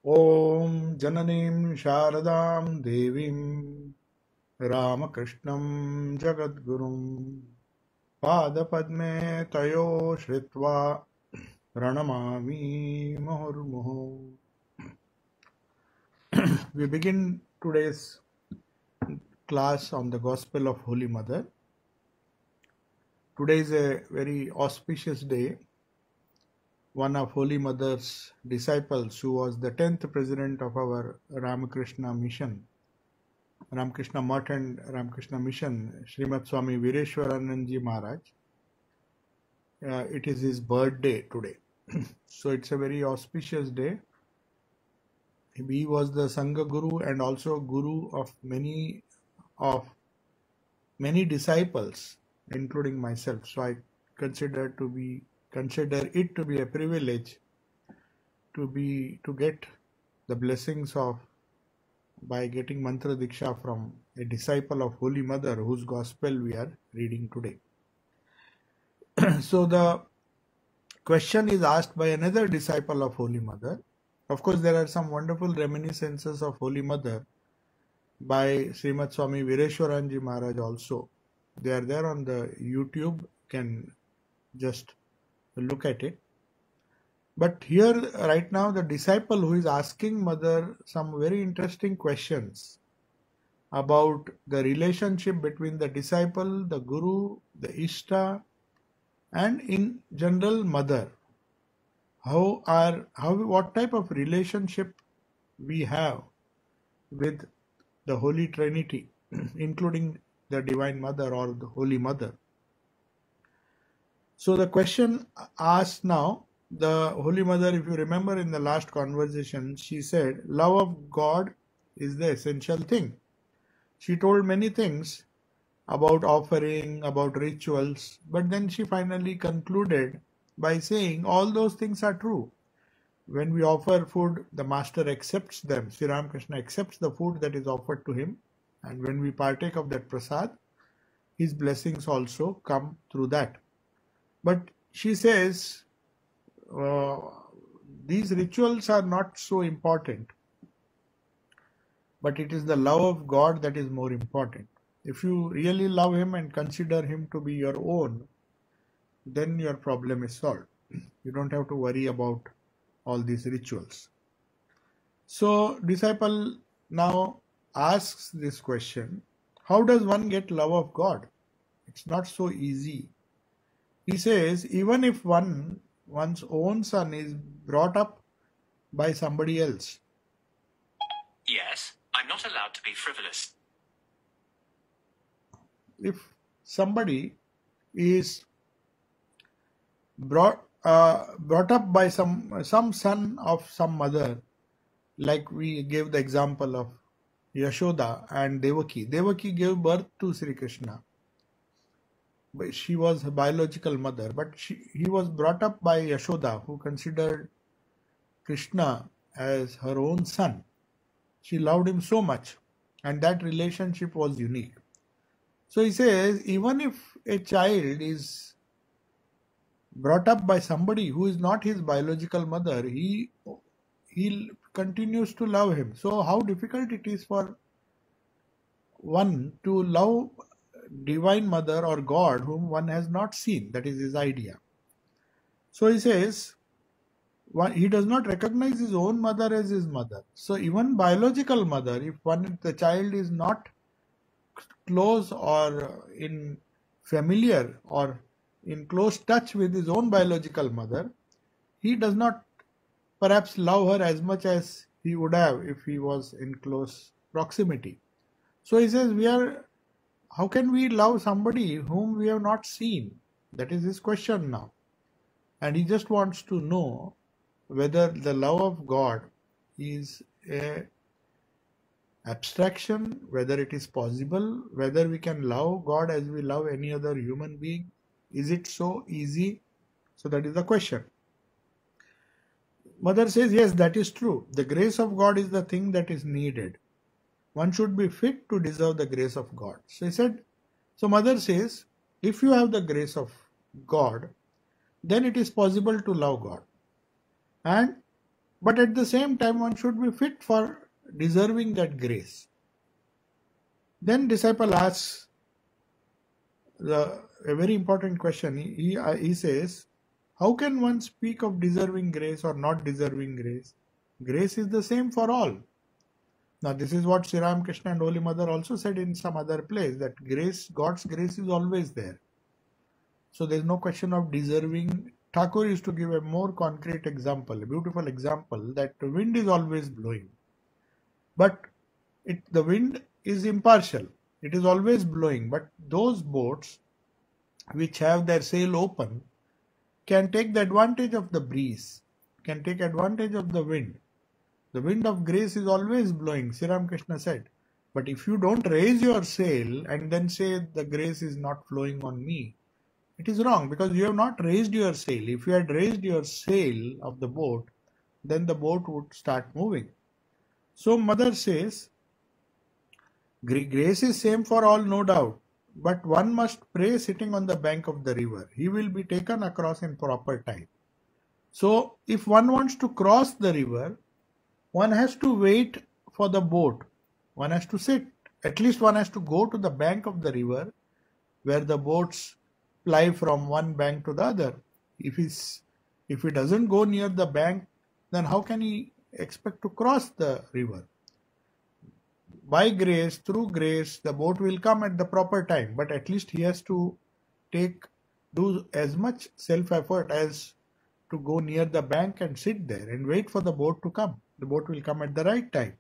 Om Jananim Sharadam Devim Ramakrishnan Jagadgurum Padapadme Tayo Shritva Pranamami Muhurmuhu. We begin today's class on the Gospel of Holy Mother. Today is a very auspicious day. One of Holy Mother's disciples, who was the 10th president of our Ramakrishna mission, Ramakrishna Mutt and Ramakrishna Mission, Srimad Swami Vireshwarananji Maharaj. It is his birthday today. So it's a very auspicious day. He was the Sangha Guru and also Guru of many disciples, including myself. So I consider it to be a privilege to get the blessings of by getting mantra diksha from a disciple of Holy Mother, whose gospel we are reading today. So the question is asked by another disciple of Holy Mother. Of course, there are some wonderful reminiscences of Holy Mother by Srimad Swami Vireshwaranji Maharaj also. They are there on the YouTube, can just look at it. But here right now the disciple who is asking Mother some very interesting questions about the relationship between the disciple, the Guru, the Ishta, and in general Mother. What type of relationship we have with the Holy Trinity, including the Divine Mother or the Holy Mother. So the question asked now, the Holy Mother, if you remember in the last conversation, she said, love of God is the essential thing. She told many things about offering, about rituals, but then she finally concluded by saying all those things are true. When we offer food, the Master accepts them. Sri Ramakrishna accepts the food that is offered to him, and when we partake of that prasad, his blessings also come through that. But she says, these rituals are not so important, but it is the love of God that is more important. If you really love him and consider him to be your own, then your problem is solved. You don't have to worry about all these rituals. So disciple now asks this question, how does one get love of God? It's not so easy. He says, even if one's own son is brought up by somebody else. Yes, I'm not allowed to be frivolous. If somebody is brought up by some son of some mother, like we gave the example of Yashoda and Devaki. Devaki gave birth to Sri Krishna. She was a biological mother, but he was brought up by Yashoda, who considered Krishna as her own son. She loved him so much, and that relationship was unique. So he says, even if a child is brought up by somebody who is not his biological mother, he continues to love him. So how difficult it is for one to love Divine Mother or God whom one has not seen. That is his idea. So he says, he does not recognize his own mother as his mother. So even biological mother, if the child is not close or in familiar or in close touch with his own biological mother, he does not perhaps love her as much as he would have if he was in close proximity. So he says, how can we love somebody whom we have not seen? That is his question now. And he just wants to know whether the love of God is a abstraction, whether it is possible, whether we can love God as we love any other human being. Is it so easy? So that is the question. Mother says, yes, that is true. The grace of God is the thing that is needed. One should be fit to deserve the grace of God. So Mother says, if you have the grace of God, then it is possible to love God. And but at the same time one should be fit for deserving that grace. Then disciple asks a very important question. He says, how can one speak of deserving grace or not deserving grace? Grace is the same for all. Now this is what Sri Ramakrishna and Holy Mother also said in some other place, that grace, God's grace is always there. So there is no question of deserving. Thakur used to give a more concrete example, a beautiful example, that the wind is always blowing. But the wind is impartial. It is always blowing. But those boats which have their sail open can take the advantage of the breeze, can take advantage of the wind. The wind of grace is always blowing, Sri Ramakrishna said. But if you don't raise your sail and then say the grace is not flowing on me, it is wrong, because you have not raised your sail. If you had raised your sail of the boat, then the boat would start moving. So Mother says, grace is same for all, no doubt, but one must pray sitting on the bank of the river. He will be taken across in proper time. So if one wants to cross the river, one has to wait for the boat. One has to sit. At least one has to go to the bank of the river where the boats ply from one bank to the other. If he doesn't go near the bank, then how can he expect to cross the river? By grace, through grace, the boat will come at the proper time, but at least he has to do as much self-effort as to go near the bank and sit there and wait for the boat to come. The boat will come at the right time.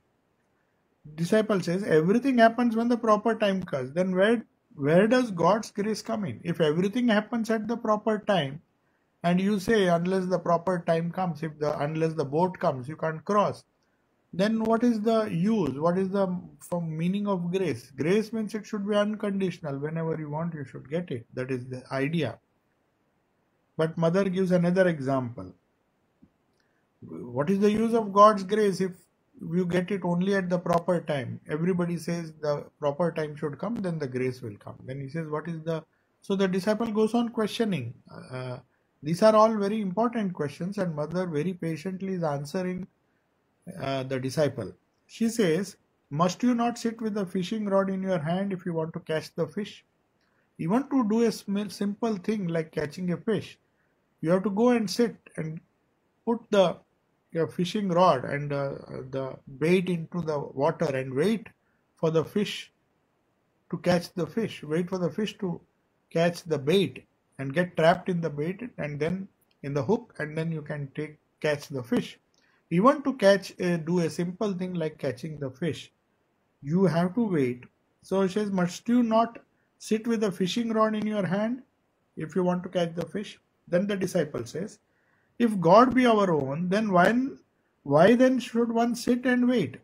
Disciple says, everything happens when the proper time comes. Then where does God's grace come in? If everything happens at the proper time, and you say unless the proper time comes, unless the boat comes, you can't cross, then what is the use? What is the meaning of grace? Grace means it should be unconditional. Whenever you want, you should get it. That is the idea. But Mother gives another example. What is the use of God's grace if you get it only at the proper time? Everybody says the proper time should come, then the grace will come. Then he says, so the disciple goes on questioning. These are all very important questions, and Mother very patiently is answering the disciple. She says, must you not sit with a fishing rod in your hand if you want to catch the fish? You want to do a simple thing like catching a fish. You have to go and sit and put your fishing rod and the bait into the water and wait for the fish to catch the fish. Wait for the fish to catch the bait and get trapped in the bait and then in the hook, and then you can catch the fish. You want to do a simple thing like catching the fish, you have to wait. So it says, must you not sit with a fishing rod in your hand if you want to catch the fish? Then the disciple says, if God be our own, then why then should one sit and wait?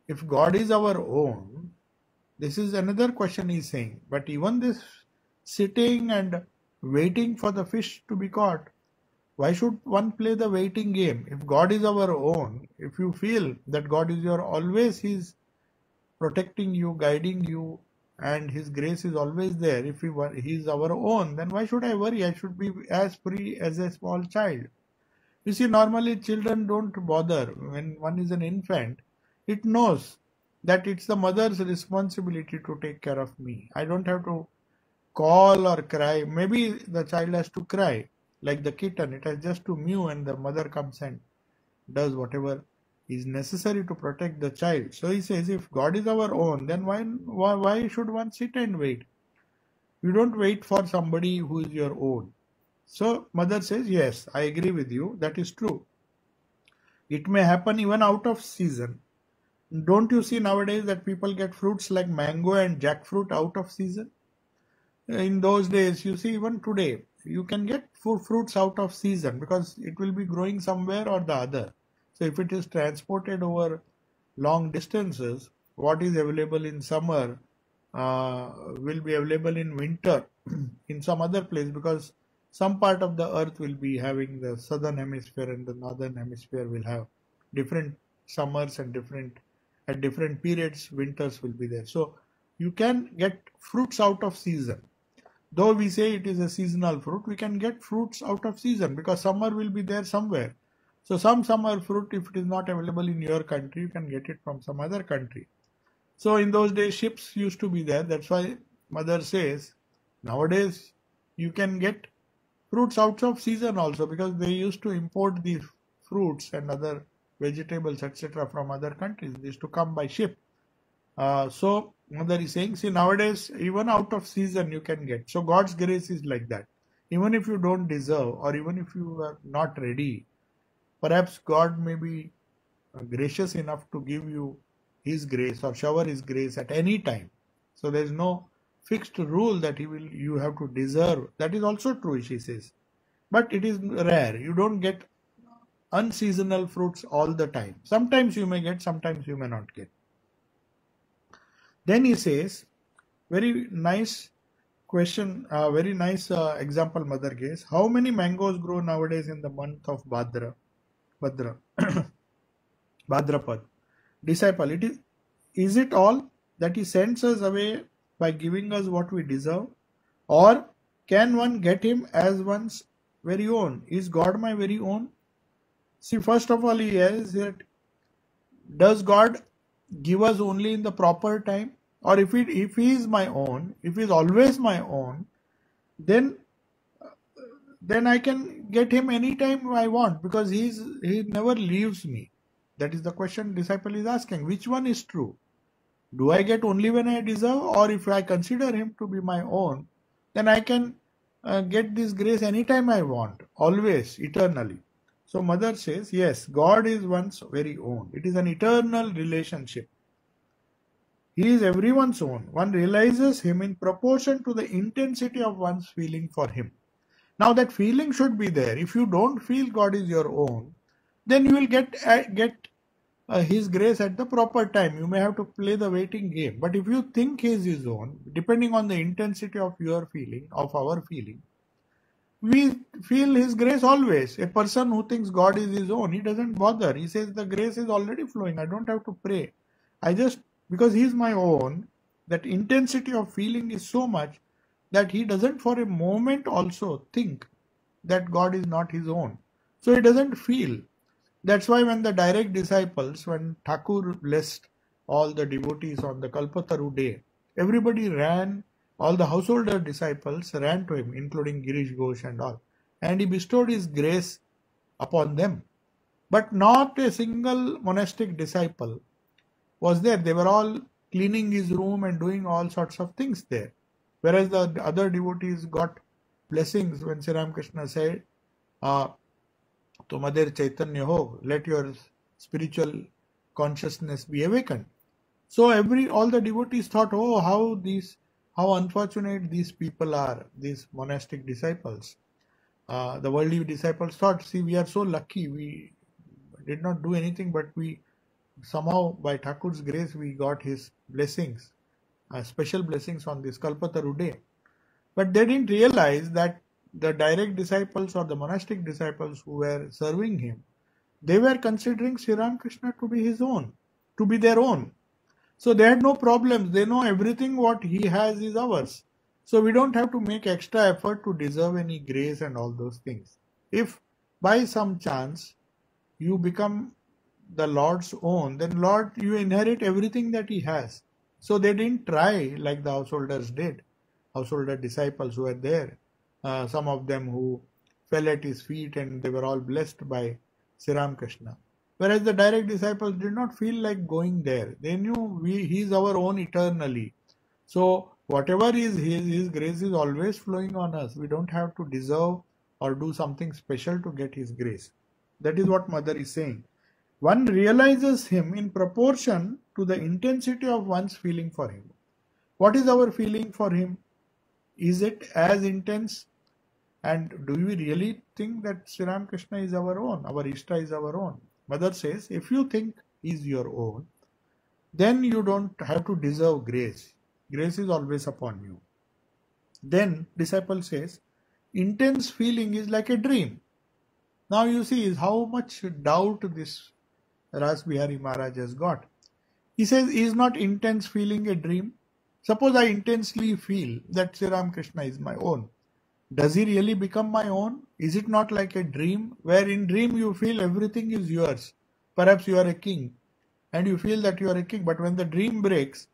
If God is our own, this is another question he's saying. But even this sitting and waiting for the fish to be caught, why should one play the waiting game? If God is our own, if you feel that God is always He's protecting you, guiding you, and His grace is always there, if He is our own, then why should I worry? I should be as free as a small child. You see, normally children don't bother. When one is an infant, it knows that it's the mother's responsibility to take care of me. I don't have to call or cry. Maybe the child has to cry, like the kitten. It has just to mew and the mother comes and does whatever is necessary to protect the child. So he says, if God is our own, then why should one sit and wait? You don't wait for somebody who is your own. So Mother says, yes, I agree with you. That is true. It may happen even out of season. Don't you see nowadays that people get fruits like mango and jackfruit out of season? In those days, you see, even today, you can get fruits out of season because it will be growing somewhere or the other. So if it is transported over long distances, what is available in summer will be available in winter in some other place, because some part of the earth will be having the southern hemisphere and the northern hemisphere will have different summers and at different periods winters will be there. So you can get fruits out of season. Though we say it is a seasonal fruit, we can get fruits out of season because summer will be there somewhere. So some summer fruit, if it is not available in your country, you can get it from some other country. So in those days, ships used to be there. That's why mother says, nowadays you can get fruits out of season also, because they used to import these fruits and other vegetables, etc., from other countries. They used to come by ship. So mother is saying, see, nowadays even out of season you can get. So God's grace is like that. Even if you don't deserve, or even if you are not ready, perhaps God may be gracious enough to give you His grace or shower His grace at any time. So there is no fixed rule that you have to deserve. That is also true, she says. But it is rare. You don't get unseasonal fruits all the time. Sometimes you may get, sometimes you may not get. Then he says, very nice question, very nice example mother gives. How many mangoes grow nowadays in the month of Bhadra? Bhadrapad. Disciple, is it all that he sends us away by giving us what we deserve? Or can one get him as one's very own? Is God my very own? See, first of all, he says that, does God give us only in the proper time? Or if he is my own, if he is always my own, then I can get him anytime I want, because he never leaves me. That is the question disciple is asking. Which one is true? Do I get only when I deserve, or if I consider him to be my own, then I can get this grace anytime I want, always, eternally. So mother says, yes, God is one's very own. It is an eternal relationship. He is everyone's own. One realizes him in proportion to the intensity of one's feeling for him. Now that feeling should be there. If you don't feel God is your own, then you will get His grace at the proper time. You may have to play the waiting game. But if you think He is His own, depending on the intensity of your feeling, of our feeling, we feel His grace always. A person who thinks God is his own, he doesn't bother. He says the grace is already flowing. I don't have to pray. Because He is my own, that intensity of feeling is so much that he doesn't for a moment also think that God is not his own. So he doesn't feel. That's why when the direct disciples, when Thakur blessed all the devotees on the Kalpataru day, everybody ran, all the householder disciples ran to him, including Girish Ghosh and all. And he bestowed his grace upon them. But not a single monastic disciple was there. They were all cleaning his room and doing all sorts of things there. Whereas the other devotees got blessings when Sri Ramakrishna said, Tumader Chaitanya ho, let your spiritual consciousness be awakened. So all the devotees thought, oh, how unfortunate these people are, these monastic disciples. The worldly disciples thought, see, we are so lucky, we did not do anything, but we somehow by Thakur's grace we got his blessings, special blessings on this Kalpataru day. But they didn't realize that the direct disciples or the monastic disciples who were serving him, they were considering Sri Ramakrishna to be his own, to be their own. So they had no problems. They know everything what he has is ours. So we don't have to make extra effort to deserve any grace and all those things. If by some chance you become the Lord's own, then Lord, you inherit everything that he has. So they didn't try like the householders did, householder disciples who were there. Some of them who fell at his feet and they were all blessed by Sri Ramakrishna. Whereas the direct disciples did not feel like going there. They knew he is our own eternally. So whatever is his grace is always flowing on us. We don't have to deserve or do something special to get his grace. That is what Mother is saying. One realizes him in proportion to the intensity of one's feeling for him. What is our feeling for him? Is it as intense? And do we really think that Sri Ramakrishna is our own? Our Ishta is our own? Mother says, if you think he is your own, then you don't have to deserve grace. Grace is always upon you. Then disciple says, intense feeling is like a dream. Now you see how much doubt this Ras Bihari Maharaj has got. He says, is not intense feeling a dream? Suppose I intensely feel that Sri Ramakrishna is my own. Does he really become my own? Is it not like a dream, where in dream you feel everything is yours? Perhaps you are a king and you feel that you are a king, but when the dream breaks,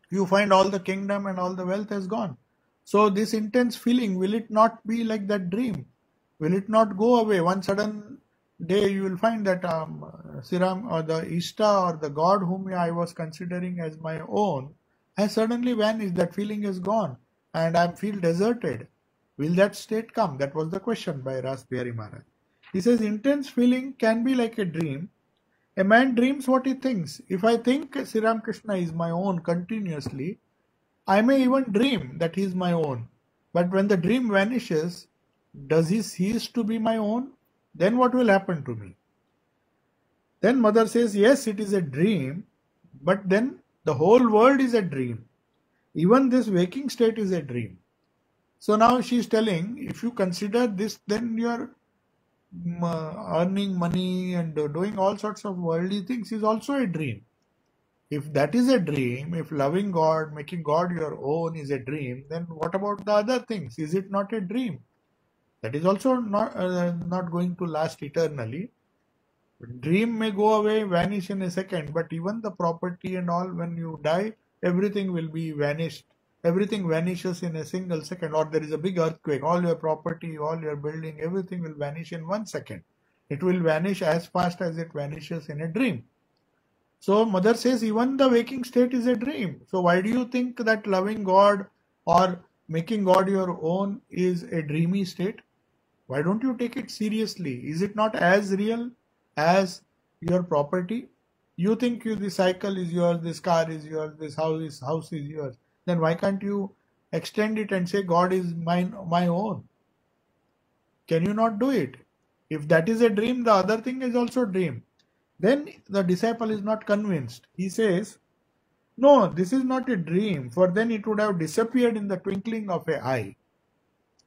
you find all the kingdom and all the wealth has gone. So this intense feeling, will it not be like that dream? Will it not go away? One sudden day you will find that Siram or the Ishta or the god whom I was considering as my own has suddenly vanished. That feeling is gone and I feel deserted. Will that state come? That was the question by Ras Bihari Maharaj. He says intense feeling can be like a dream. A man dreams what he thinks. If I think Sri Krishna is my own continuously, I may even dream that he is my own. But when the dream vanishes, does he cease to be my own? Then what will happen to me? Then mother says, yes, it is a dream, but then the whole world is a dream. Even this waking state is a dream. So now she is telling, if you consider this, then you are earning money and doing all sorts of worldly things is also a dream. If that is a dream, if loving God, making God your own is a dream, then what about the other things? Is it not a dream? That is also not going to last eternally. Dream may go away, vanish in a second, but even the property and all, when you die, everything will be vanished. Everything vanishes in a single second, or there is a big earthquake, all your property, all your building, everything will vanish in 1 second. It will vanish as fast as it vanishes in a dream. So mother says even the waking state is a dream. So why do you think that loving God or making God your own is a dreamy state? Why don't you take it seriously? Is it not as real as your property? You think the cycle is yours, this car is yours, this house is yours. Then why can't you extend it and say God is my own? Can you not do it? If that is a dream, the other thing is also a dream. Then the disciple is not convinced. He says, no, this is not a dream, for then it would have disappeared in the twinkling of an eye.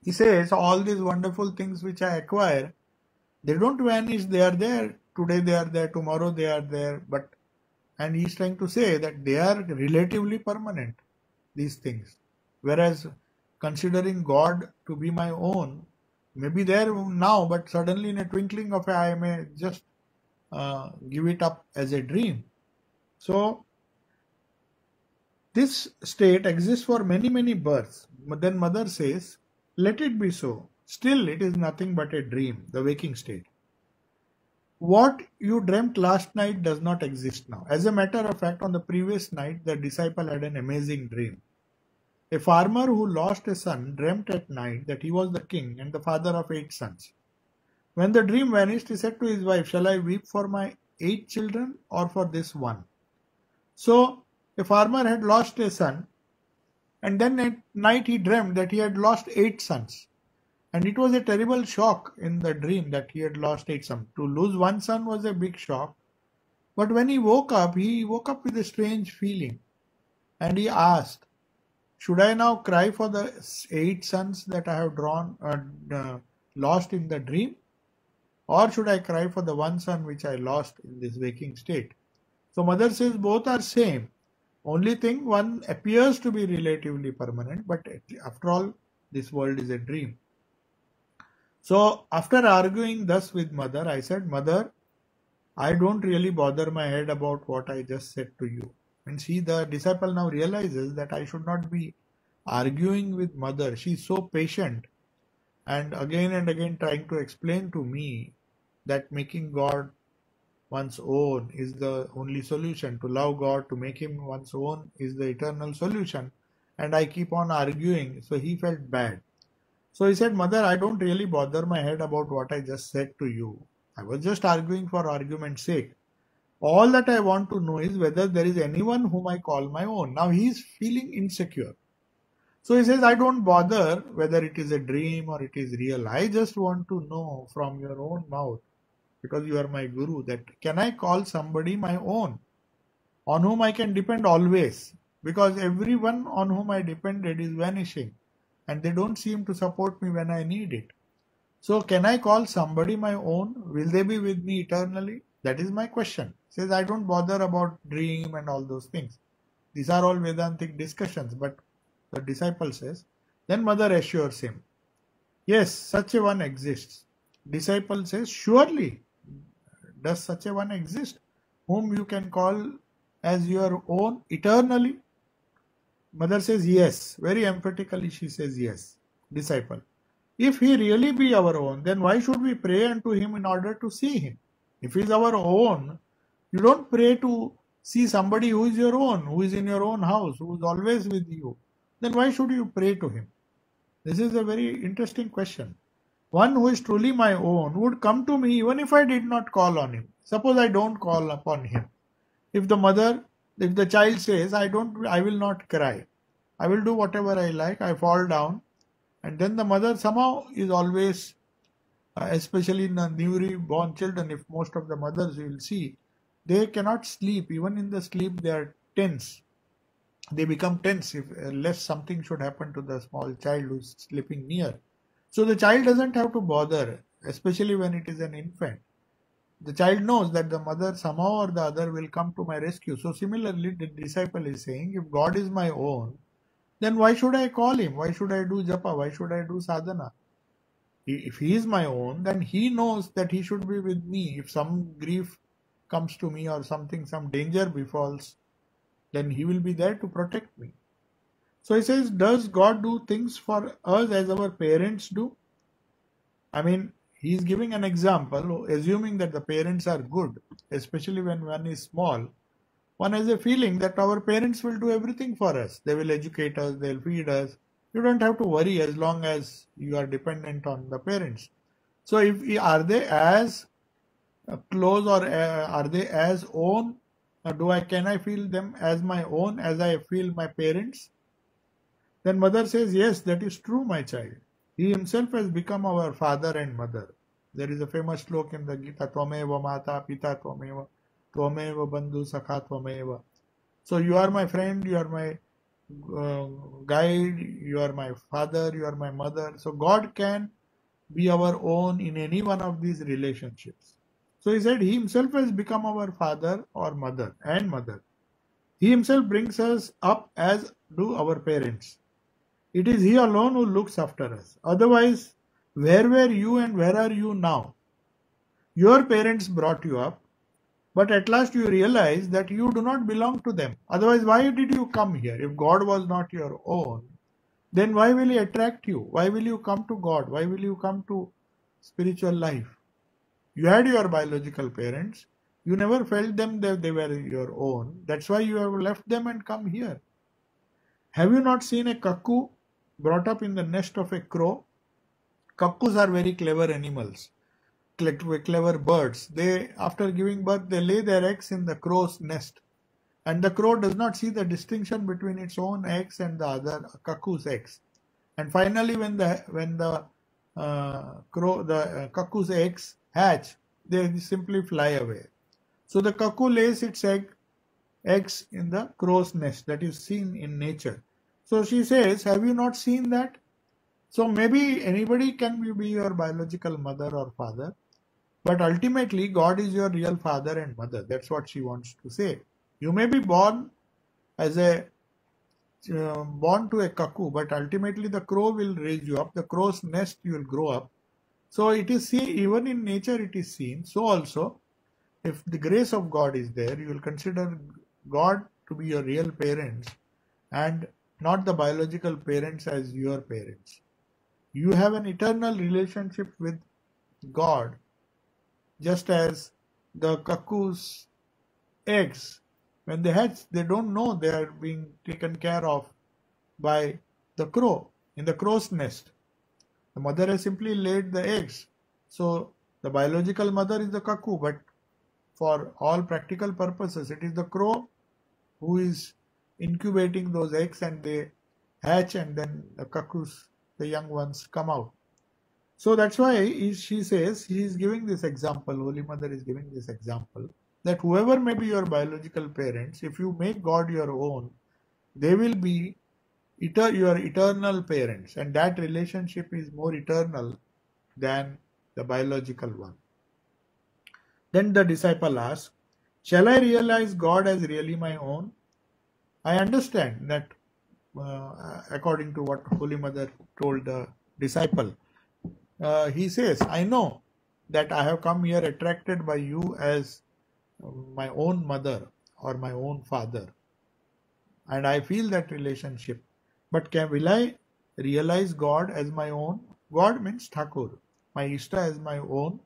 He says, all these wonderful things which I acquire, they don't vanish, they are there. Today they are there, tomorrow they are there. And he is trying to say that they are relatively permanent, these things. Whereas considering God to be my own, maybe there now, but suddenly in a twinkling of an eye, I may just give it up as a dream. So this state exists for many, many births. But then mother says, let it be so. Still, it is nothing but a dream, the waking state. What you dreamt last night does not exist now. As a matter of fact, on the previous night, the disciple had an amazing dream. A farmer who lost a son dreamt at night that he was the king and the father of 8 sons. When the dream vanished, he said to his wife, shall I weep for my 8 children or for this one? So, a farmer had lost a son, and then at night he dreamt that he had lost 8 sons. And it was a terrible shock in the dream that he had lost 8 sons. To lose one son was a big shock. But when he woke up with a strange feeling. And he asked, should I now cry for the 8 sons that I have lost in the dream? Or should I cry for the one son which I lost in this waking state? So mother says both are same. Only thing, one appears to be relatively permanent, but after all, this world is a dream. So after arguing thus with mother, I said, Mother, I don't really bother my head about what I just said to you. And the disciple now realizes that I should not be arguing with mother. She is so patient and again trying to explain to me that making God one's own is the only solution. To love God, to make him one's own is the eternal solution. And I keep on arguing. So he felt bad. So he said, Mother, I don't really bother my head about what I just said to you. I was just arguing for argument's sake. All that I want to know is whether there is anyone whom I call my own. Now he is feeling insecure. So he says, I don't bother whether it is a dream or it is real. I just want to know from your own mouth, because you are my guru, that can I call somebody my own, on whom I can depend always? Because everyone on whom I depended is vanishing. And they don't seem to support me when I need it. So can I call somebody my own? Will they be with me eternally? That is my question. He says, I don't bother about dream and all those things. These are all Vedantic discussions. But the disciple says, then mother assures him, Yes, such a one exists. Disciple says, surely does such a one exist, whom you can call as your own eternally? Mother says, yes. Very emphatically she says, yes. Disciple, if he really be our own, then why should we pray unto him in order to see him? If he is our own, you don't pray to see somebody who is your own, who is in your own house, who is always with you. Then why should you pray to him? This is a very interesting question. One who is truly my own would come to me even if I did not call on him. Suppose I don't call upon him. If the child says, I will not cry. I will do whatever I like. I fall down. And then the mother somehow is always, especially in the newly born children, if most of the mothers you will see, they cannot sleep. Even in the sleep, they are tense. They become tense if lest something should happen to the small child who is sleeping near. So the child doesn't have to bother, especially when it is an infant. The child knows that the mother somehow or the other will come to my rescue. So similarly, the disciple is saying, if God is my own, then why should I call him? Why should I do japa? Why should I do sadhana? If he is my own, then he knows that he should be with me. If some grief comes to me or something, some danger befalls, then he will be there to protect me. So he says, does God do things for us as our parents do? I mean, he is giving an example, assuming that the parents are good, especially when one is small. One has a feeling that our parents will do everything for us. They will educate us, they will feed us. You don't have to worry as long as you are dependent on the parents. So are they as close or are they as own? Can I feel them as my own as I feel my parents? Then mother says, yes, that is true, my child. He himself has become our father and mother. There is a famous sloka in the Gita, Tvameva Mata Pita Tvameva, Tvameva Bandhu Sakha Tvameva. So you are my friend, you are my guide, you are my father, you are my mother. So God can be our own in any one of these relationships. So he said he himself has become our father or mother and mother. He himself brings us up as do our parents. It is he alone who looks after us. Otherwise, where were you and where are you now? Your parents brought you up, but at last you realize that you do not belong to them. Otherwise, why did you come here? If God was not your own, then why will he attract you? Why will you come to God? Why will you come to spiritual life? You had your biological parents. You never felt them that they were your own. That's why you have left them and come here. Have you not seen a cuckoo brought up in the nest of a crow? Cuckoos are very clever animals, clever birds. They, after giving birth, they lay their eggs in the crow's nest. And the crow does not see the distinction between its own eggs and the other cuckoo's eggs. And finally, when the cuckoo's eggs hatch, they simply fly away. So the cuckoo lays its eggs in the crow's nest, that is seen in nature. So she says, have you not seen that? So maybe anybody can be your biological mother or father, but ultimately God is your real father and mother. That's what she wants to say. You may be born to a cuckoo, but ultimately the crow will raise you up. The crow's nest you will grow up. So it is seen, even in nature it is seen. So also, if the grace of God is there, you will consider God to be your real parents and not the biological parents as your parents. You have an eternal relationship with God, just as the cuckoo's eggs, when they hatch, they don't know they are being taken care of by the crow in the crow's nest. The mother has simply laid the eggs. So the biological mother is the cuckoo, but for all practical purposes, it is the crow who is incubating those eggs and they hatch and then the cuckoos, the young ones, come out. So that's why she says, he is giving this example, Holy Mother is giving this example, that whoever may be your biological parents, if you make God your own, they will be your eternal parents, and that relationship is more eternal than the biological one. Then the disciple asks, shall I realize God as really my own? I understand that according to what Holy Mother told the disciple, he says, I know that I have come here attracted by you as my own mother or my own father, and I feel that relationship. But will I realize God as my own? God means Thakur, my Ishta as my own.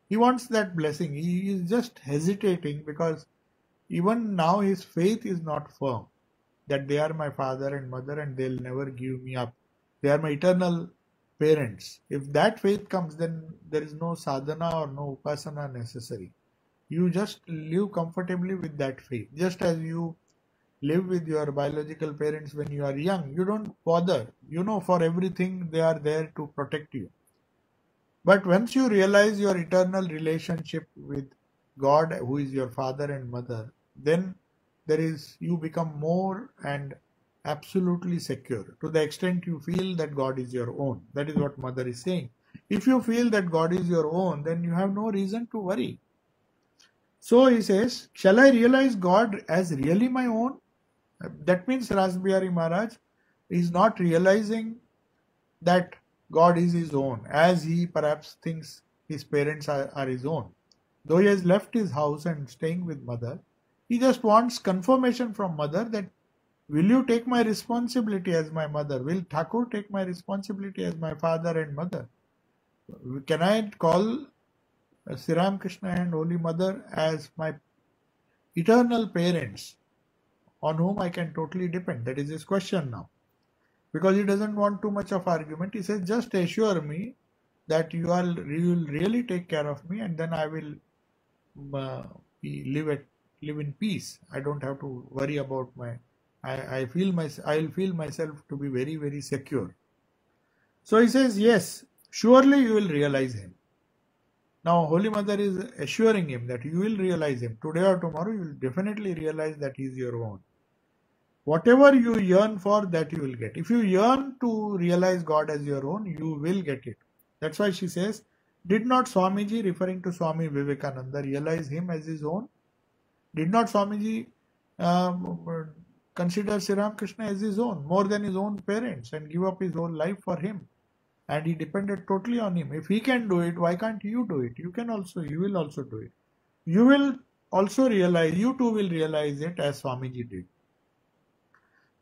He wants that blessing. He is just hesitating because even now his faith is not firm that they are my father and mother and they'll never give me up. They are my eternal parents. If that faith comes, then there is no sadhana or no upasana necessary. You just live comfortably with that faith. Just as you live with your biological parents when you are young, you don't bother. You know, for everything they are there to protect you. But once you realize your eternal relationship with God, who is your father and mother, then you become more and absolutely secure to the extent you feel that God is your own. That is what mother is saying. If you feel that God is your own, then you have no reason to worry. So he says, shall I realize God as really my own? That means Rasbihari Maharaj is not realizing that God is his own, as he perhaps thinks his parents are his own. Though he has left his house and staying with mother, he just wants confirmation from mother that, will you take my responsibility as my mother? Will Thakur take my responsibility as my father and mother? Can I call Sri Ramakrishna and Holy Mother as my eternal parents on whom I can totally depend? That is his question now. Because he doesn't want too much of argument. He says, just assure me that you will really take care of me, and then I will live in peace. I don't have to worry about I'll feel myself to be very, very secure. So he says, yes, surely you will realize him. Now Holy Mother is assuring him that you will realize him. Today or tomorrow you will definitely realize that he is your own. Whatever you yearn for, that you will get. If you yearn to realize God as your own, you will get it. That's why she says, did not Swamiji, referring to Swami Vivekananda, realize him as his own? Did not Swamiji consider Sri Ramakrishna as his own, more than his own parents, and give up his whole life for him? And he depended totally on him. If he can do it, why can't you do it? You will also do it. You will also realize, you too will realize it as Swamiji did.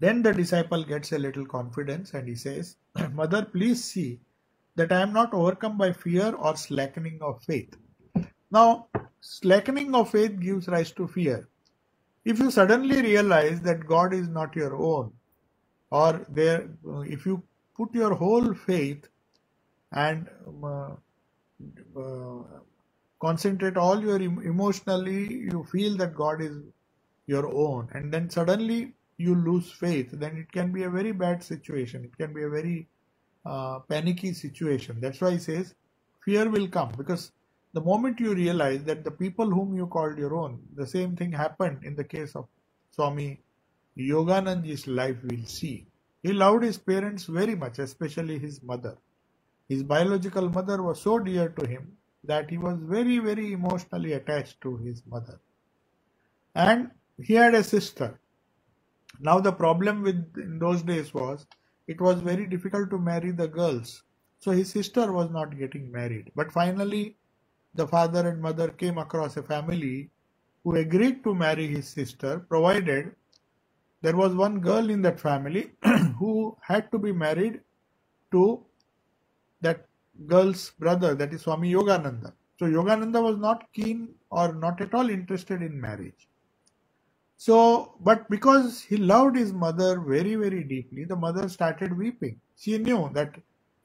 Then the disciple gets a little confidence and he says, Mother, please see that I am not overcome by fear or slackening of faith. Now, slackening of faith gives rise to fear. If you suddenly realize that God is not your own, or if you put your whole faith and concentrate all your emotionally, you feel that God is your own, and then suddenly you lose faith, then it can be a very bad situation. It can be a very panicky situation. That's why he says fear will come, because the moment you realize that the people whom you called your own, the same thing happened in the case of Swami Yogananda's life, we'll see. He loved his parents very much, especially his mother. His biological mother was so dear to him that he was very, very emotionally attached to his mother. And he had a sister. Now the problem in those days was, it was very difficult to marry the girls. So his sister was not getting married. But finally, the father and mother came across a family who agreed to marry his sister, provided there was one girl in that family who had to be married to that girl's brother, that is Swami Yogananda. So Yogananda was not keen or not at all interested in marriage. So, but because he loved his mother very, very deeply, the mother started weeping. She knew that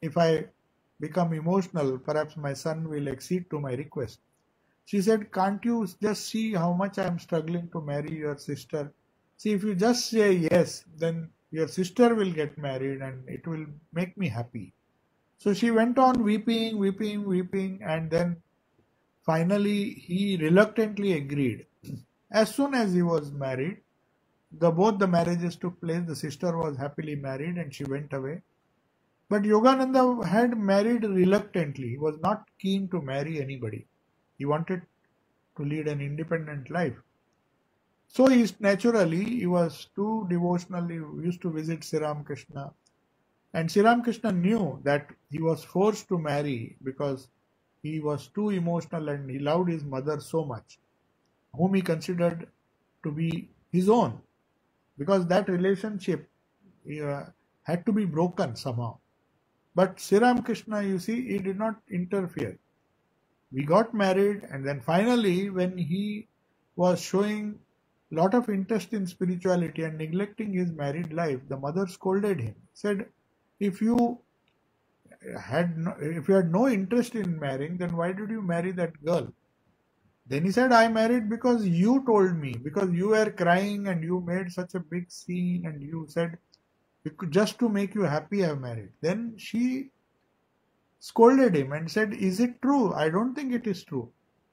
if I become emotional, perhaps my son will accede to my request. She said, can't you just see how much I am struggling to marry your sister? See, if you just say yes, then your sister will get married and it will make me happy. So she went on weeping, weeping, weeping, and then finally he reluctantly agreed. As soon as he was married, both the marriages took place. The sister was happily married and she went away. But Yogananda had married reluctantly. He was not keen to marry anybody. He wanted to lead an independent life. So he was too devotionally, used to visit Sri Ramakrishna. And Sri Ramakrishna knew that he was forced to marry because he was too emotional and he loved his mother so much, whom he considered to be his own, because that relationship uh, had to be broken somehow. But Sri Ramakrishna, you see, he did not interfere. We got married, and then finally, when he was showing lot of interest in spirituality and neglecting his married life, the mother scolded him, said, if you if you had no interest in marrying, then why did you marry that girl? Then he said, I married because you told me, because you were crying and you made such a big scene and you said, just to make you happy, I married. Then she scolded him and said, is it true? I don't think it is true.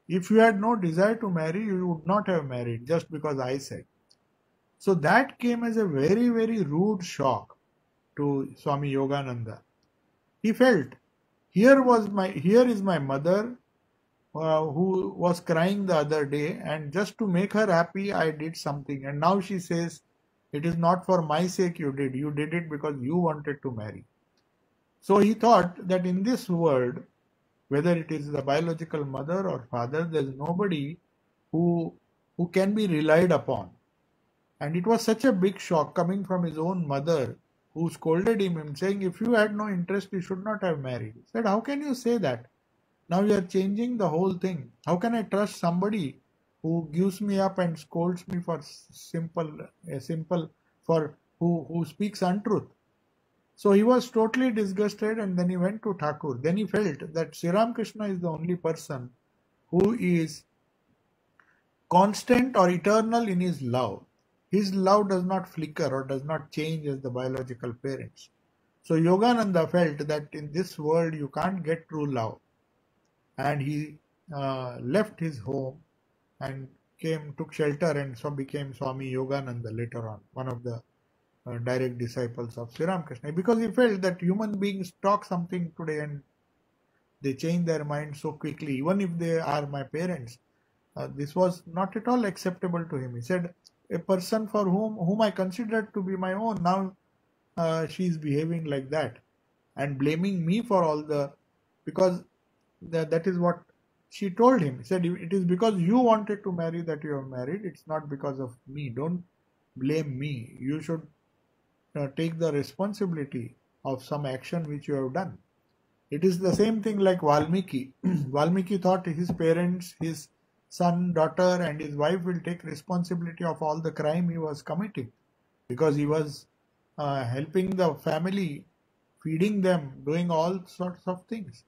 If you had no desire to marry, you would not have married just because I said. So that came as a very, very rude shock to Swami Yogananda. He felt, here is my mother who was crying the other day, and just to make her happy, I did something. And now she says, it is not for my sake you did it because you wanted to marry. So he thought that in this world, whether it is the biological mother or father, there is nobody who can be relied upon. And it was such a big shock coming from his own mother, who scolded him saying, if you had no interest, you should not have married. He said, how can you say that? Now you are changing the whole thing. How can I trust somebody who gives me up and scolds me for who speaks untruth? So he was totally disgusted, and then he went to Thakur. Then he felt that Sri Ramakrishna is the only person who is constant or eternal in his love. His love does not flicker or does not change as the biological parents. So Yogananda felt that in this world you can't get true love. And he left his home and took shelter, and so became Swami Yogananda later on, one of the direct disciples of Sri Ramakrishna, because he felt that human beings talk something today and they change their mind so quickly, even if they are my parents. This was not at all acceptable to him. He said, a person for whom I considered to be my own, now she is behaving like that and blaming me for all because that is what she told him. He said, it is because you wanted to marry that you have married. It's not because of me. Don't blame me. You should take the responsibility of some action which you have done. It is the same thing like Valmiki. Valmiki thought his parents, his son, daughter and his wife will take responsibility of all the crime he was committing, because he was helping the family, feeding them, doing all sorts of things.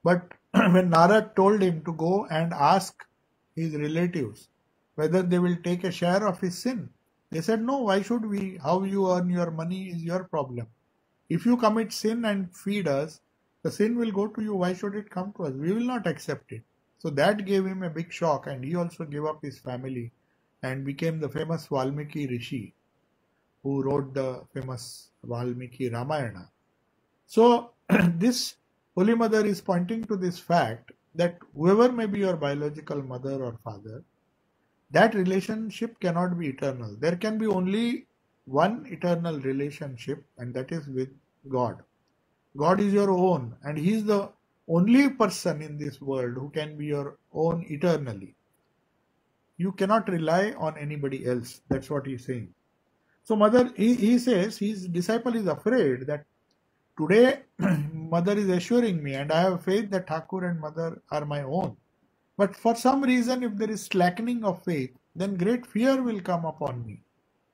But when Narad told him to go and ask his relatives whether they will take a share of his sin, they said, no, why should we? How you earn your money is your problem. If you commit sin and feed us, the sin will go to you. Why should it come to us? We will not accept it. So that gave him a big shock, and he also gave up his family and became the famous Valmiki Rishi, who wrote the famous Valmiki Ramayana. So this Holy Mother is pointing to this fact that whoever may be your biological mother or father, that relationship cannot be eternal. There can be only one eternal relationship, and that is with God. God is your own, and He is the only person in this world who can be your own eternally. You cannot rely on anybody else. That's what he's saying. So mother, he says his disciple is afraid that today mother is assuring me, and I have faith that Thakur and mother are my own. But for some reason, if there is slackening of faith, then great fear will come upon me.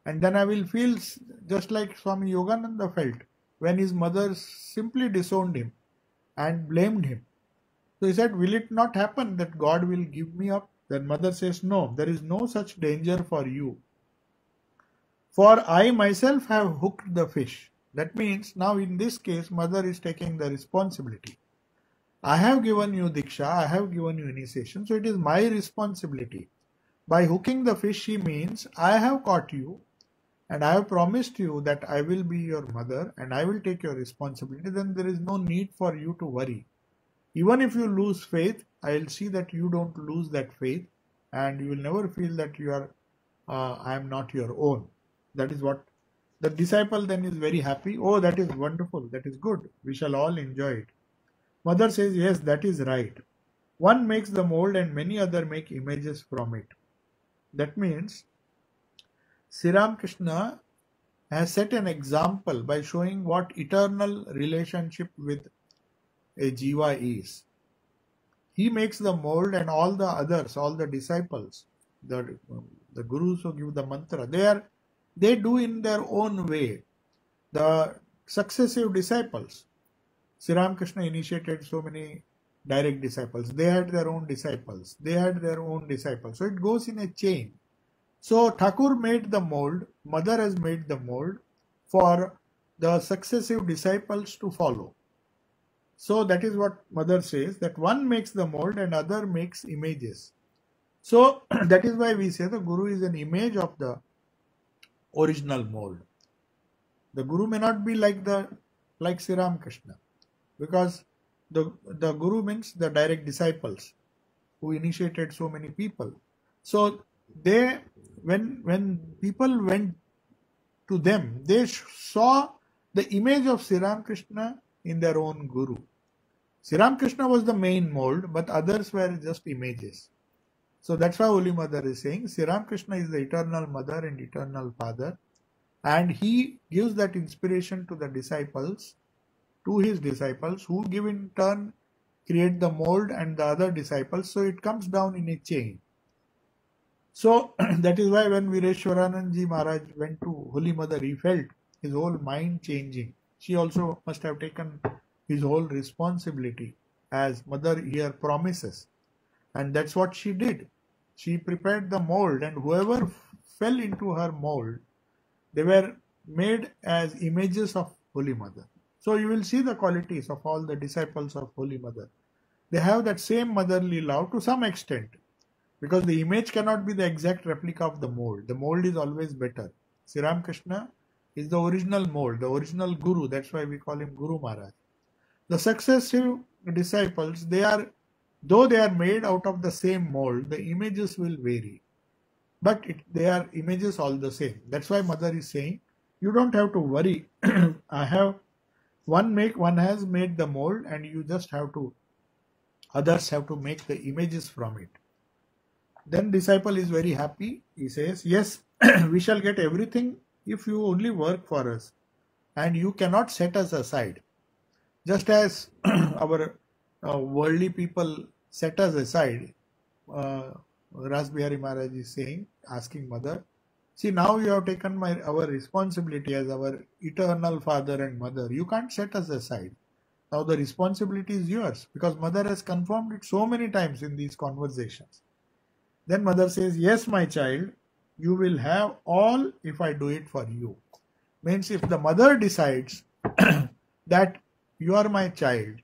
And then I will feel just like Swami Yogananda felt when his mother simply disowned him and blamed him. So he said, will it not happen that God will give me up? Then mother says, no, there is no such danger for you. For I myself have hooked the fish. That means now in this case, mother is taking the responsibility. I have given you Diksha, I have given you initiation, so it is my responsibility. By hooking the fish, she means I have caught you and I have promised you that I will be your mother and I will take your responsibility. Then there is no need for you to worry. Even if you lose faith, I will see that you don't lose that faith, and you will never feel that you are, I am not your own. That is what The disciple then is very happy. Oh, that is wonderful. That is good. We shall all enjoy it. Mother says, yes, that is right. One makes the mold and many other make images from it. That means Sri Krishna has set an example by showing what eternal relationship with a jiva is. He makes the mold and all the others, all the disciples, the gurus who give the mantra, they do in their own way. The successive disciples, Sri Krishna initiated so many direct disciples. They had their own disciples. They had their own disciples. So it goes in a chain. So Thakur made the mold, Mother has made the mold for the successive disciples to follow. So that is what Mother says, that one makes the mold and other makes images. So that is why we say the Guru is an image of the original mold. The Guru may not be like Sri Krishna, because the Guru means the direct disciples who initiated so many people. So they, when people went to them, they saw the image of Sri Krishna in their own Guru. Sri Krishna was the main mold, but others were just images. So that's why Holy Mother is saying Sri Krishna is the eternal Mother and eternal Father, and he gives that inspiration to the disciples, to his disciples, who give in turn create the mold and the other disciples. So it comes down in a chain. So that is why when Vireshwaranandji Maharaj went to Holy Mother, he felt his whole mind changing. She also must have taken his whole responsibility as Mother here promises. And that's what she did. She prepared the mold, and whoever fell into her mold, they were made as images of Holy Mother. So you will see the qualities of all the disciples of Holy Mother. They have that same motherly love to some extent, because the image cannot be the exact replica of the mold. The mold is always better. Sri Krishna is the original mold, the original Guru. That's why we call him Guru Maharaj. The successive disciples, though they are made out of the same mold, the images will vary. But they are images all the same. That's why Mother is saying, you don't have to worry. One has made the mold, and you just have to, others have to make the images from it. Then disciple is very happy. He says, yes, we shall get everything if you only work for us, and you cannot set us aside. Just as our worldly people set us aside, Ras Bihari Maharaj is saying, asking Mother, see, now you have taken our responsibility as our eternal Father and Mother. You can't set us aside. Now the responsibility is yours, because Mother has confirmed it so many times in these conversations. Then Mother says, yes, my child, you will have all if I do it for you. Means if the Mother decides that you are my child,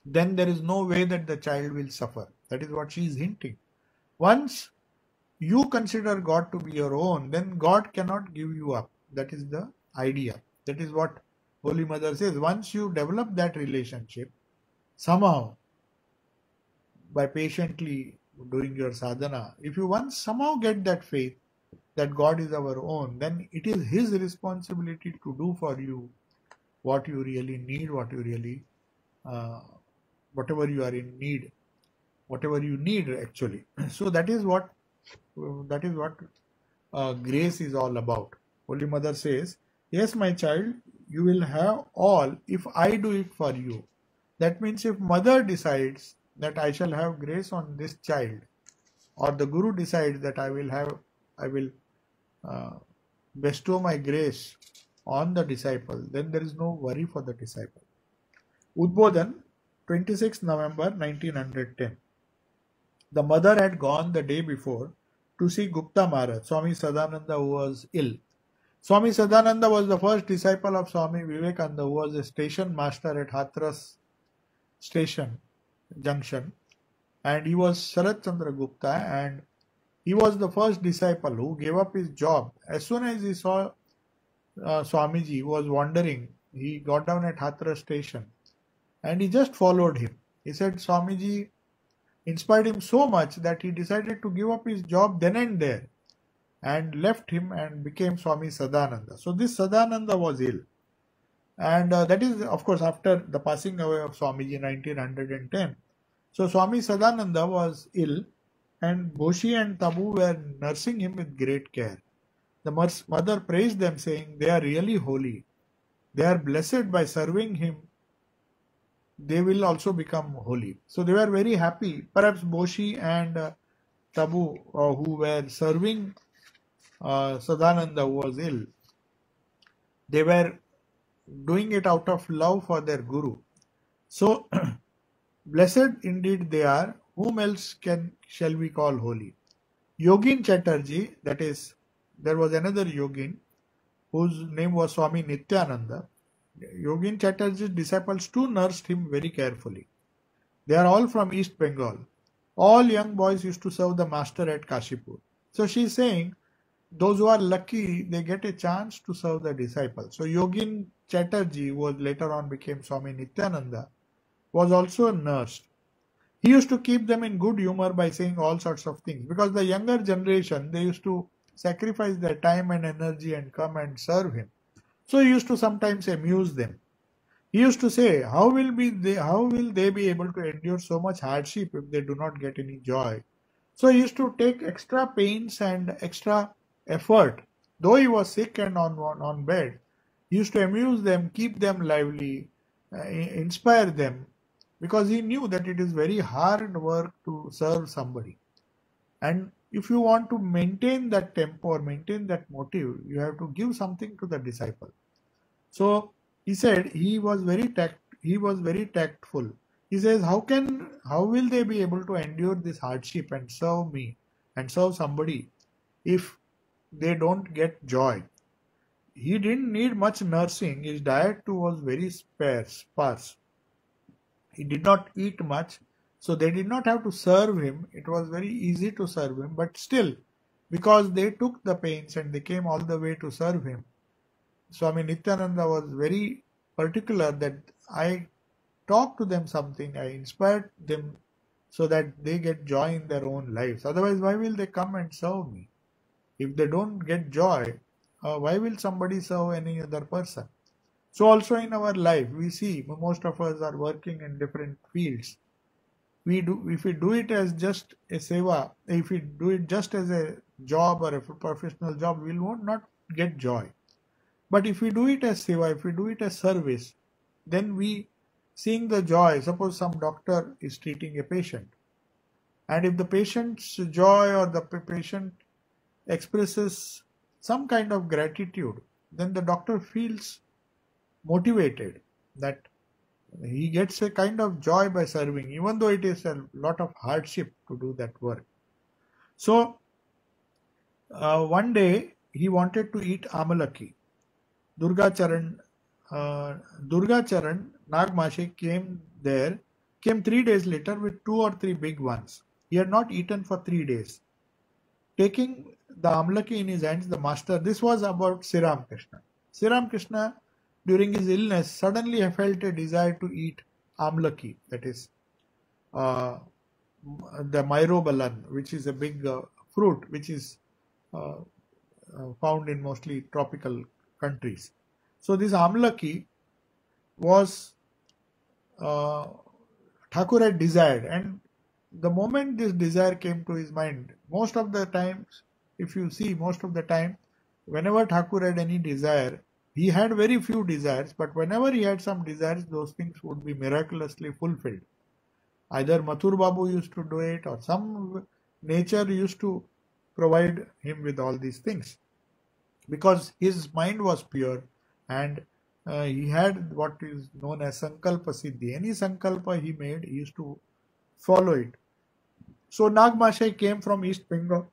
then there is no way that the child will suffer. That is what she is hinting. Once you consider God to be your own, then God cannot give you up. That is the idea. That is what Holy Mother says. Once you develop that relationship, somehow, by patiently doing your sadhana, if you once somehow get that faith that God is our own, then it is His responsibility to do for you what you really need, whatever you are in need, whatever you need actually. So that is what grace is all about. Holy Mother says, yes, my child, you will have all if I do it for you. That means if Mother decides that I shall have grace on this child, or the Guru decides that I will bestow my grace on the disciple, then there is no worry for the disciple. Udbodhan, 26 November 1910. The Mother had gone the day before to see Gupta Maharaj, Swami Sadananda, who was ill. Swami Sadananda was the first disciple of Swami Vivekananda, who was a station master at Hathras station junction, and he was Sharat Chandra Gupta, and he was the first disciple who gave up his job. As soon as he saw Swamiji was wandering, he got down at Hathras station and he just followed him. He said Swamiji inspired him so much that he decided to give up his job then and there and left him and became Swami Sadananda. So this Sadananda was ill. And that is, of course, after the passing away of Swamiji in 1910. So Swami Sadananda was ill, and Boshi and Tabu were nursing him with great care. The mother praised them, saying, "They are really holy. They are blessed by serving him. They will also become holy." So they were very happy. Perhaps Boshi and Tabu, who were serving Sadananda, who was ill, they were doing it out of love for their Guru. So, blessed indeed they are, whom else shall we call holy? Yogin Chatterjee, that is, there was another Yogin whose name was Swami Nityananda. Yogin Chatterjee's disciples too nursed him very carefully. They are all from East Bengal. All young boys used to serve the master at Kashipur. So she is saying, those who are lucky, they get a chance to serve the disciples. So Yogin Chatterjee, who was later on became Swami Nityananda, was also nursed. He used to keep them in good humor by saying all sorts of things, because the younger generation, they used to sacrifice their time and energy and come and serve him. So he used to sometimes amuse them. He used to say, how will they be able to endure so much hardship if they do not get any joy? So he used to take extra pains and extra effort. Though he was sick and on bed, he used to amuse them, keep them lively, inspire them, because he knew that it is very hard work to serve somebody. And if you want to maintain that tempo or maintain that motive, you have to give something to the disciple. So he said he was very tactful. He says, how will they be able to endure this hardship and serve me and serve somebody if they don't get joy? He didn't need much nursing. His diet too was very sparse. He did not eat much, so they did not have to serve him. It was very easy to serve him, but still, because they took the pains and they came all the way to serve him, Swami Nityananda was very particular that I talk to them something, I inspired them so that they get joy in their own lives. Otherwise, why will they come and serve me? If they don't get joy, why will somebody serve any other person? So also in our life, we see most of us are working in different fields. If we do it as just a seva, if we do it just as a job or a professional job, we will not get joy. But if we do it as seva, if we do it as service, then we seeing the joy. Suppose some doctor is treating a patient, and if the patient's joy or the patient expresses some kind of gratitude, then the doctor feels motivated, that he gets a kind of joy by serving, even though it is a lot of hardship to do that work. So one day he wanted to eat amalaki. Durga Charan Nagmashe came 3 days later with 2 or 3 big ones. He had not eaten for 3 days. Taking the amalaki in his hands, the master, this was about Sri Ramakrishna. Sri Ramakrishna, during his illness, suddenly felt a desire to eat amalaki, that is the myrobalan, which is a big fruit which is found in mostly tropical countries. So this amalaki was Thakur had desired, and the moment this desire came to his mind, most of the times, if you see, most of the time, whenever Thakur had any desire, he had very few desires, but whenever he had some desires, those things would be miraculously fulfilled. Either Mathur Babu used to do it, or some nature used to provide him with all these things, because his mind was pure, and he had what is known as Sankalpa Siddhi. Any Sankalpa he made, he used to follow it. So Nagmashe came from East Bengal,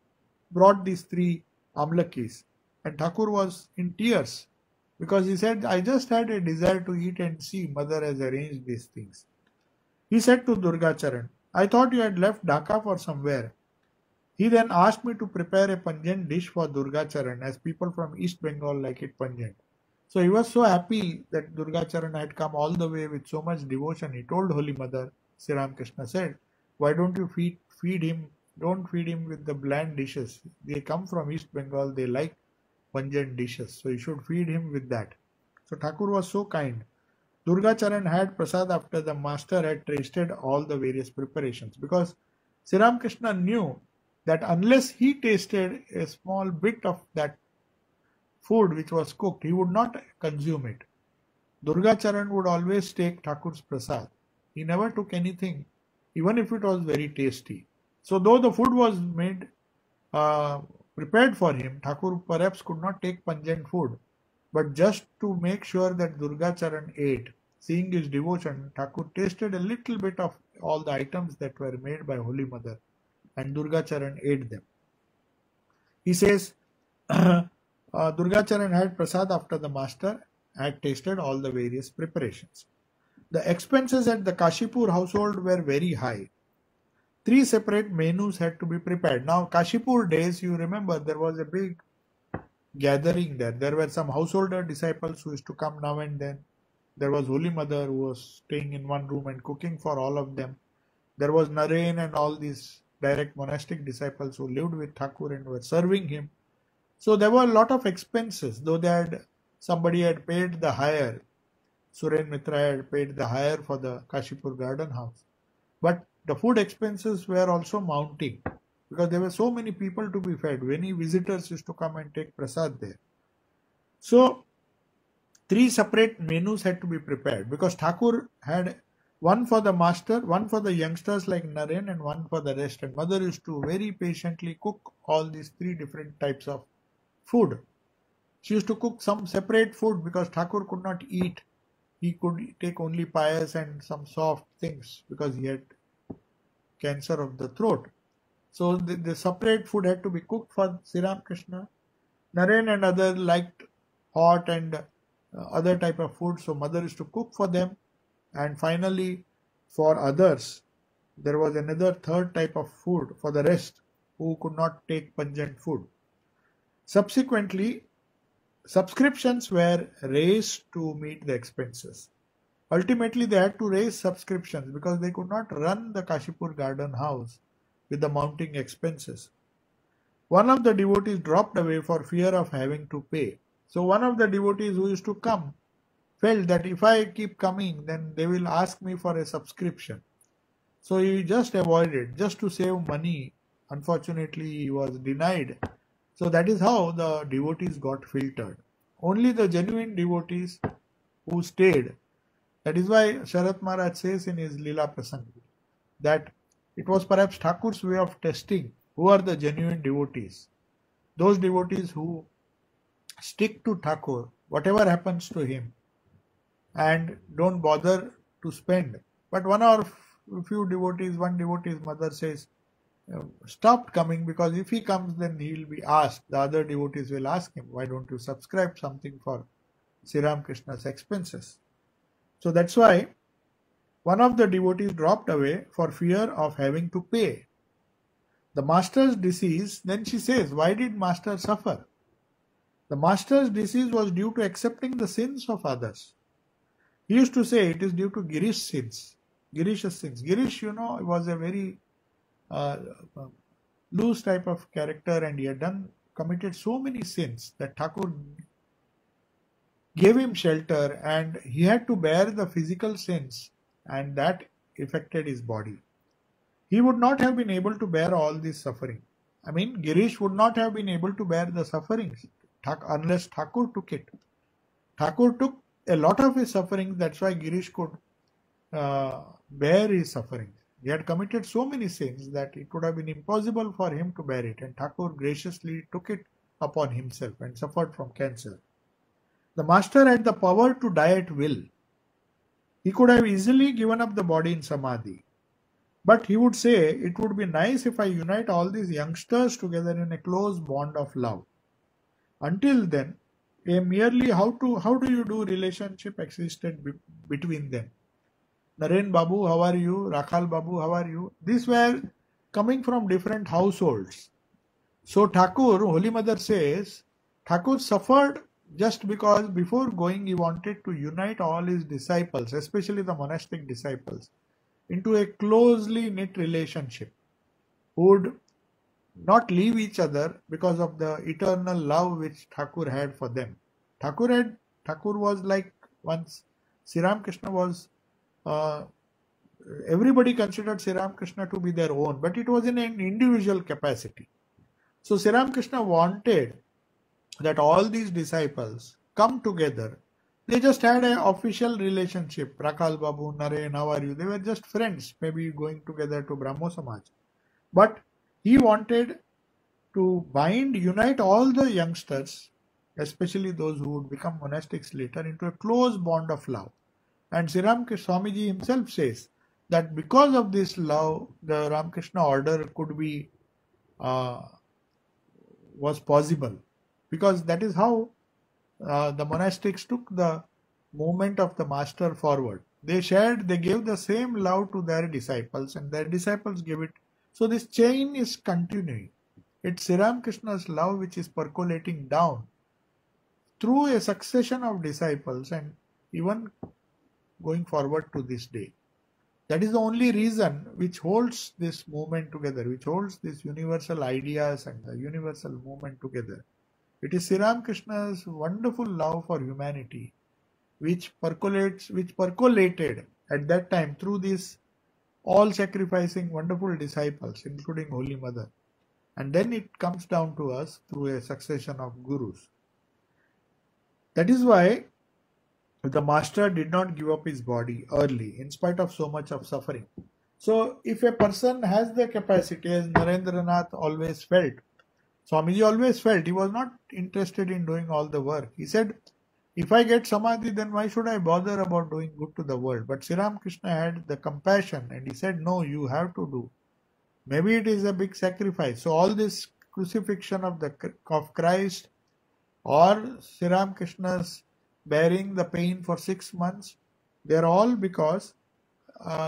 brought these 3 amalakis, and Thakur was in tears, because he said, I just had a desire to eat and see mother has arranged these things. He said to Durga Charan, I thought you had left Dhaka for somewhere. He then asked me to prepare a pungent dish for Durga Charan, as people from East Bengal like it pungent. So he was so happy that Durga Charan had come all the way with so much devotion. He told Holy Mother, Sri Ramakrishna said, why don't you feed him Don't feed him with the bland dishes. They come from East Bengal, they like pungent dishes. So you should feed him with that. So Thakur was so kind. Durgacharan had prasad after the master had tasted all the various preparations, because Sri Ramakrishna knew that unless he tasted a small bit of that food which was cooked, he would not consume it. Durgacharan would always take Thakur's prasad. He never took anything, even if it was very tasty. So though the food was made, prepared for him, Thakur perhaps could not take pungent food. But just to make sure that Durgacharan ate, seeing his devotion, Thakur tasted a little bit of all the items that were made by Holy Mother, and Durgacharan ate them. He says, Durgacharan had prasad after the master had tasted all the various preparations. The expenses at the Kashipur household were very high. 3 separate menus had to be prepared. Now, Kashipur days, you remember, there was a big gathering there. There were some householder disciples who used to come now and then. There was Holy Mother who was staying in one room and cooking for all of them. There was Naren and all these direct monastic disciples who lived with Thakur and were serving him. So there were a lot of expenses, though somebody had paid the hire. Suren Mitra had paid the hire for the Kashipur garden house. But the food expenses were also mounting, because there were so many people to be fed. Many visitors used to come and take prasad there. So 3 separate menus had to be prepared, because Thakur had one for the master, one for the youngsters like Naren, and one for the rest. And mother used to very patiently cook all these 3 different types of food. She used to cook some separate food because Thakur could not eat. He could take only pious and some soft things because he had cancer of the throat. So the separate food had to be cooked for Sri Ramakrishna. Naren and others liked hot and other type of food, so mother used to cook for them. And finally, for others, there was another 3rd type of food for the rest who could not take pungent food. Subsequently, subscriptions were raised to meet the expenses. Ultimately, they had to raise subscriptions because they could not run the Kashipur garden house with the mounting expenses. One of the devotees dropped away for fear of having to pay. So one of the devotees who used to come felt that if I keep coming, then they will ask me for a subscription. So he just avoided, just to save money. Unfortunately, he was denied. So that is how the devotees got filtered. Only the genuine devotees who stayed. That is why Sharat Maharaj says in his Leela Prasang that it was perhaps Thakur's way of testing who are the genuine devotees. Those devotees who stick to Thakur, whatever happens to him, and don't bother to spend. But one devotee's mother says, stopped coming, because if he comes, then he will be asked. The other devotees will ask him, why don't you subscribe something for Sri Ramakrishna's expenses? So that's why one of the devotees dropped away for fear of having to pay. The master's disease, then she says, why did master suffer? The master's disease was due to accepting the sins of others. He used to say it is due to Girish's sins. Girish, was a very loose type of character, and he had committed so many sins that Thakur gave him shelter, and he had to bear the physical sins, and that affected his body. He would not have been able to bear all this suffering. Girish would not have been able to bear the sufferings unless Thakur took it. Thakur took a lot of his sufferings, that's why Girish could bear his sufferings. He had committed so many sins that it would have been impossible for him to bear it, and Thakur graciously took it upon himself and suffered from cancer. The master had the power to die at will. He could have easily given up the body in samadhi. But he would say, it would be nice if I unite all these youngsters together in a close bond of love. Until then, a merely how do you do relationship existed between them. Naren Babu, how are you? Rakhal Babu, how are you? These were coming from different households. So Thakur, Holy Mother says, Thakur suffered just because before going he wanted to unite all his disciples, especially the monastic disciples, into a closely knit relationship, who would not leave each other because of the eternal love which Thakur had for them. Thakur was like, once Sri Krishna was, uh, everybody considered Sri Krishna to be their own, but it was in an individual capacity. So Sri Krishna wanted that all these disciples come together. They just had an official relationship. Prakal Babu, Naren, how are you? They were just friends, maybe going together to Brahmo Samaj. But he wanted to unite all the youngsters, especially those who would become monastics later, into a close bond of love. And Sri Ramakrishna Swamiji himself says that because of this love, the Ramakrishna order could be uh, was possible, because that is how the monastics took the movement of the master forward. They gave the same love to their disciples, and their disciples gave it. So this chain is continuing. It's Sri Ramakrishna's love which is percolating down through a succession of disciples and even going forward to this day. That is the only reason which holds this movement together, which holds these universal ideas and the universal movement together. It is Sri Ramakrishna's wonderful love for humanity, which percolated at that time through these all-sacrificing wonderful disciples, including Holy Mother. And then it comes down to us through a succession of gurus. That is why the master did not give up his body early, in spite of so much of suffering. So if a person has the capacity, as Narendranath always felt, Swamiji always felt, he was not interested in doing all the work. He said, if I get samadhi, then why should I bother about doing good to the world? But Sri Ramakrishna had the compassion and he said, no, you have to do. Maybe it is a big sacrifice. So all this crucifixion of Christ, or Sri Ramakrishna's bearing the pain for 6 months, they are all because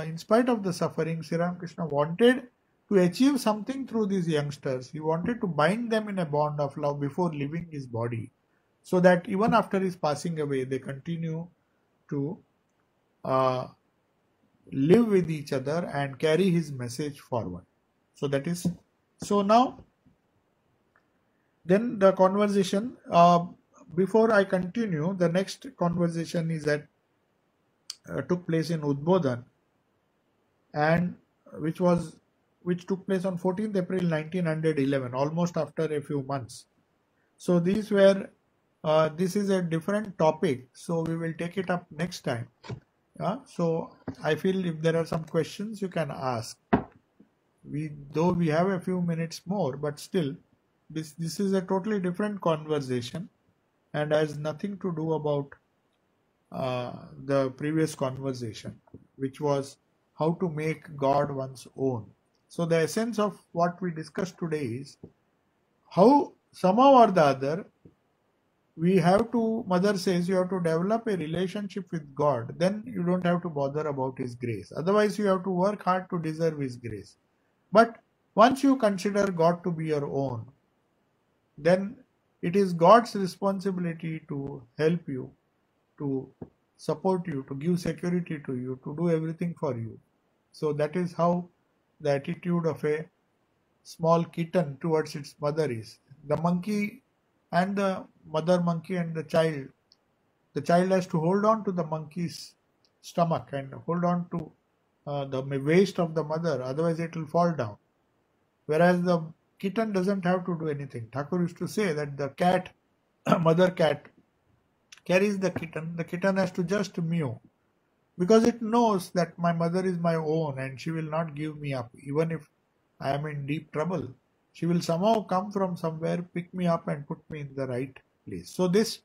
in spite of the suffering, Sri Ramakrishna wanted to achieve something through these youngsters. He wanted to bind them in a bond of love before leaving his body, so that even after his passing away, they continue to live with each other and carry his message forward. So that is, so now, then the conversation, before I continue, the next conversation is that took place in Udbodhan, and which took place on 14th April 1911, almost after a few months. So these were, this is a different topic, so we will take it up next time. So I feel if there are some questions you can ask. Though we have a few minutes more, but still, this is a totally different conversation and has nothing to do about the previous conversation, which was how to make God one's own. So the essence of what we discussed today is how somehow or the other we have to, Mother says, you have to develop a relationship with God, then you don't have to bother about His grace. Otherwise you have to work hard to deserve His grace. But once you consider God to be your own, then it is God's responsibility to help you, to support you, to give security to you, to do everything for you. So that is how the attitude of a small kitten towards its mother is. The monkey and the mother monkey and the child has to hold on to the monkey's stomach and hold on to the waist of the mother, otherwise it will fall down. Whereas the kitten doesn't have to do anything. Thakur used to say that the cat, mother cat, carries the kitten has to just mew, because it knows that my mother is my own and she will not give me up. Even if I am in deep trouble, she will somehow come from somewhere, pick me up and put me in the right place. So this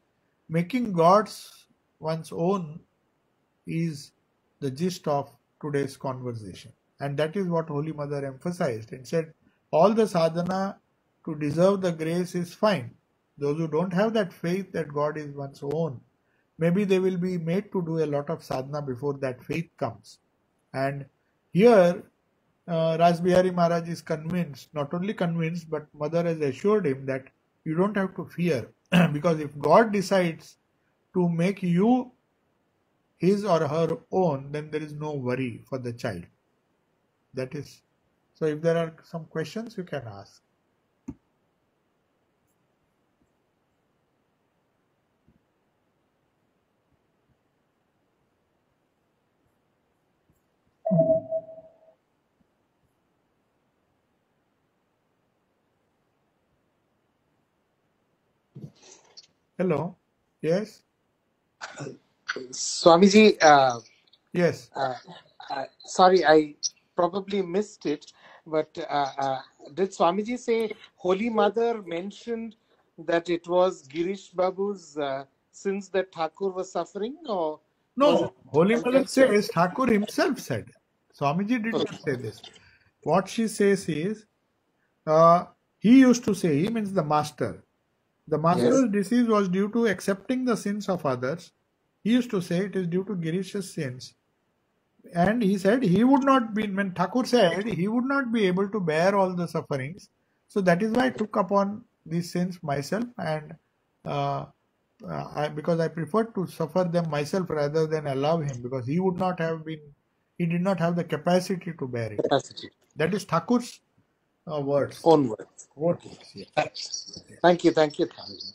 making God's one's own is the gist of today's conversation. And that is what Holy Mother emphasized and said, all the sadhana to deserve the grace is fine. Those who don't have that faith that God is one's own, maybe they will be made to do a lot of sadhana before that faith comes. And here Rasbihari Maharaj is convinced, not only convinced, but Mother has assured him that you don't have to fear, because if God decides to make you his or her own, then there is no worry for the child. That is, so if there are some questions you can ask. Hello. Yes. Swamiji, Yes. sorry, I probably missed it, but did Swamiji say Holy Mother mentioned that it was Girish Babu's sins that Thakur was suffering, or was it No. Holy Mother context? says, Thakur himself said. Swamiji did not say this. What she says is, he used to say, he means the master. The master's Yes. disease was due to accepting the sins of others. He used to say it is due to Girish's sins. And he said he would not be, when Thakur said he would not be able to bear all the sufferings. So that is why I took upon these sins myself, and because I preferred to suffer them myself rather than allow him, because he would not have been, he did not have the capacity to bear it. Capacity. That is Thakur's words. Own words. What? Okay. Yes. Thank you, Swamiji.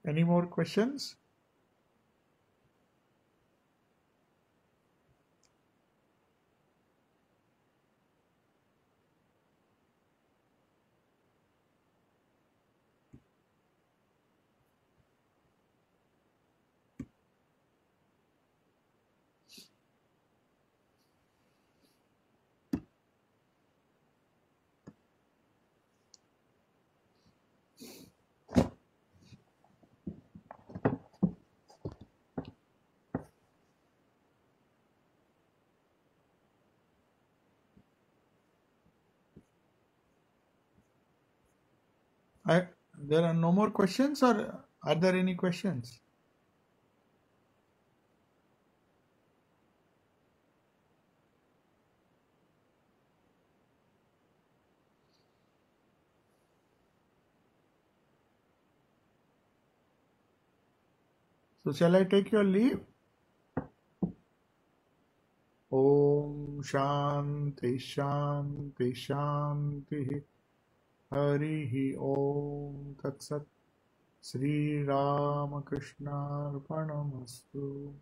Any more questions? There are no more questions, or are there any questions? So shall I take your leave? Om Shanti Shanti Shanti Harihi Om Tat Sat Sri Ramakrishna Arpanamastu.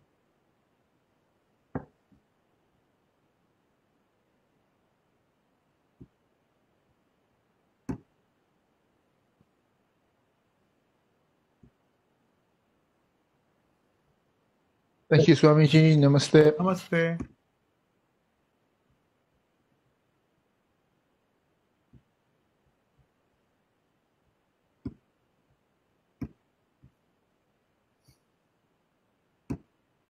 Thank you, Swamiji. Namaste. Namaste.